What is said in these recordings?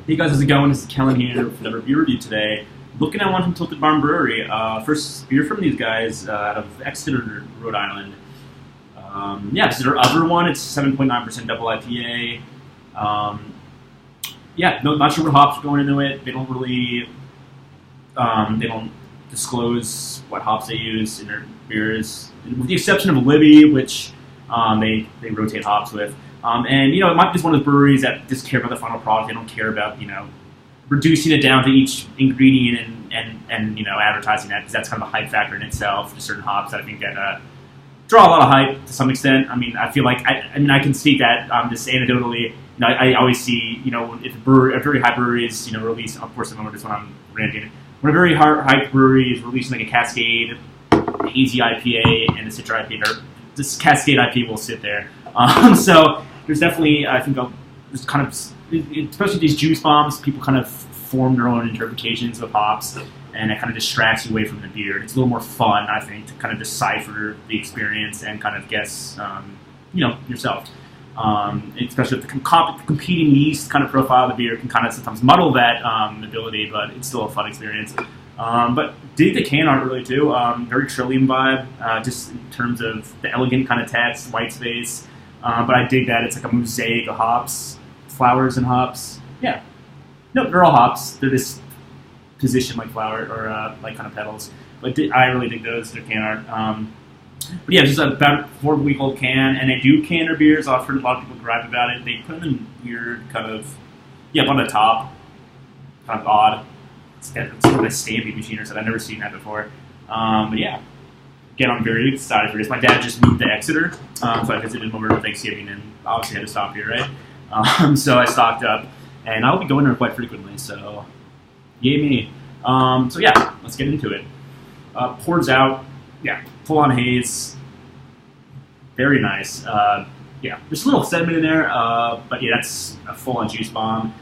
Hey guys, how's it going? This is Kellen here with another beer review today. Looking at one from Tilted Barn Brewery. First beer from these guys out of Exeter, Rhode Island. This is their other one. It's 7.9% double IPA. Not sure what hops are going into it. They don't really, they don't disclose what hops they use in their beers, with the exception of Libby, which they rotate hops with. It might be one of those breweries that just care about the final product. They don't care about, reducing it down to each ingredient and advertising that, because that's kind of a hype factor in itself. Just certain hops that I think that draw a lot of hype to some extent. I mean, I feel like, I can speak that just anecdotally. I always see, if a very high brewery is, release, of course, I remember this one I'm ranting. When a very high brewery is releasing like a Cascade hazy IPA and a Citra IPA, this Cascade IPA will sit there. So there's definitely, I think, there's kind of, especially these juice bombs, people kind of form their own interpretations of hops, and it kind of distracts you away from the beer. It's a little more fun, I think, to kind of decipher the experience and kind of guess, yourself. Especially if the competing yeast kind of profile of the beer can kind of sometimes muddle that ability, but it's still a fun experience. But dig the can art really too. Very Trillium vibe, just in terms of the elegant kind of text, white space. But I dig that it's like a mosaic of hops, flowers and hops. Yeah, no, they're all hops. They're just positioned like flower or like kind of petals. But I really dig those. Their can art. But yeah, just about a 4-week-old can, and they do can their beers. I've heard a lot of people gripe about it. They put them in weird kind of, up on the top, kind of odd. It's sort of a stamping machine or something. I've never seen that before. But yeah, again, I'm very excited for this. My dad just moved to Exeter, so I visited him over Thanksgiving, and obviously had to stop here, right? So I stocked up, and I'll be going there quite frequently. So, yay me. Let's get into it. Pours out, full on haze, very nice. There's a little sediment in there, but yeah, that's a full on juice bomb.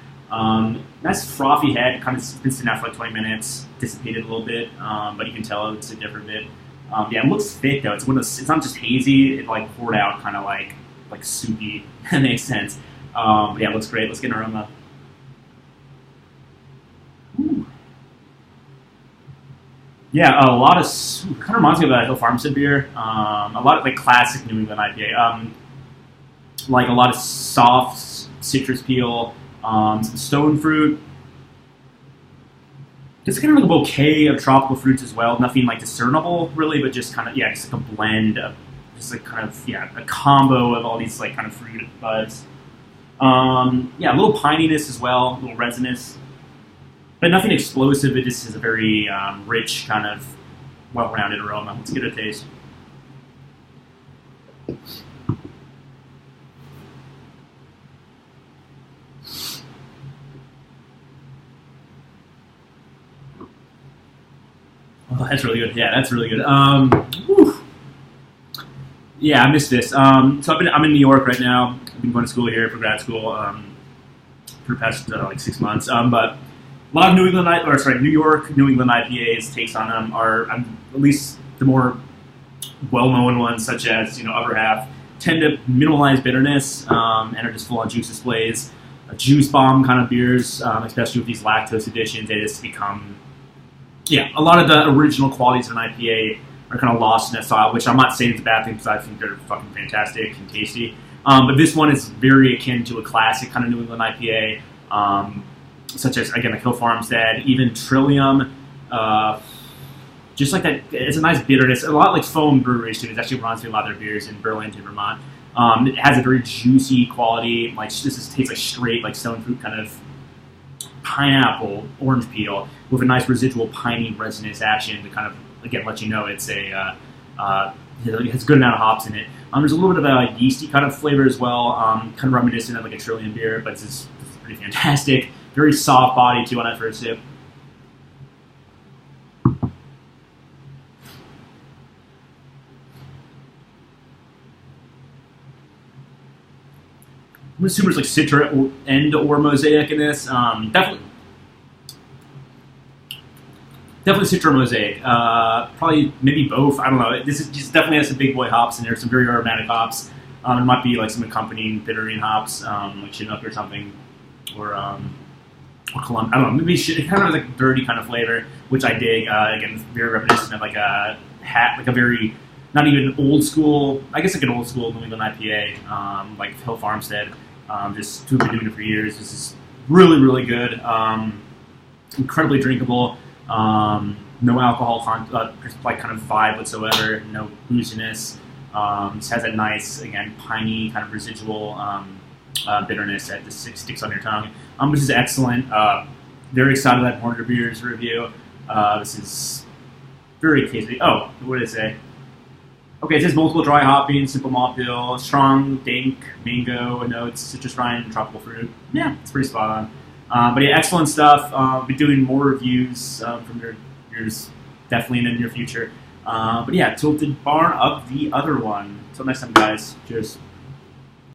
Nice frothy head, kind of been sitting out for like 20 minutes, dissipated a little bit, but you can tell it's a different bit. It looks thick though. It's one of those, it's not just hazy, it like poured out kind of like soupy. That makes sense. It looks great. Let's get an aroma. Ooh. Yeah, a lot of, kind of reminds me of that Hill Farmstead beer. A lot of like classic New England IPA. Like a lot of soft citrus peel, some stone fruit. It's kind of like a bouquet of tropical fruits as well. Nothing like discernible really, but just kind of, just like a blend of, just like kind of, a combo of all these like kind of fruit buds. A little pininess as well, a little resinous. But nothing explosive. It just is a very rich, kind of well-rounded aroma. Let's get a taste. Oh, that's really good. Yeah, that's really good. Yeah, I missed this. So I'm in New York right now. I've been going to school here for grad school for the past 6 months. But a lot of New York, New England IPAs takes on them are at least the more well-known ones, such as Upper Half, tend to minimalize bitterness and are just full-on juice displays. Juice bomb kind of beers, especially with these lactose additions, they just become a lot of the original qualities of an IPA are kind of lost in that style. Which I'm not saying it's a bad thing because I think they're fucking fantastic and tasty. But this one is very akin to a classic kind of New England IPA. Such as, again, like Hill Farmstead, even Trillium, just like that. It's a nice bitterness. A lot like Foam breweries too. It actually runs through a lot of their beers in Burlington, Vermont. It has a very juicy quality. Like this tastes like straight like stone fruit kind of pineapple, orange peel with a nice residual piney resinous action to kind of again let you know it's a it has a good amount of hops in it. There's a little bit of a yeasty kind of flavor as well, kind of reminiscent of like a Trillium beer, but it's pretty fantastic. Very soft body too on that first sip. I'm assuming it's like Citra or Mosaic in this. Definitely Citra Mosaic. Probably maybe both. I don't know. This definitely has some big boy hops in there. Some very aromatic hops. It might be like some accompanying bittering hops, like Chinook or something, or or Columbia. I don't know. Maybe it kind of has like a dirty kind of flavor, which I dig. Again, very reminiscent of like a very not even old school. I guess like an old school New England IPA, like Hill Farmstead. Just who've been doing it for years. This is really, really good. Incredibly drinkable. No alcohol, like kind of vibe whatsoever. No booziness. This has a nice, again, piney kind of residual bitterness that just sticks on your tongue, which is excellent. Very excited about Porter Beer's review. This is very tasty. Oh, what did it say? Okay, it says multiple dry hopping, simple malt bill, strong dank mango notes, citrus rind, and tropical fruit. Yeah, it's pretty spot on. But yeah, excellent stuff. I'll be doing more reviews from yours definitely in the near future. But yeah, Tilted Barn up the other one. Until next time, guys. Cheers.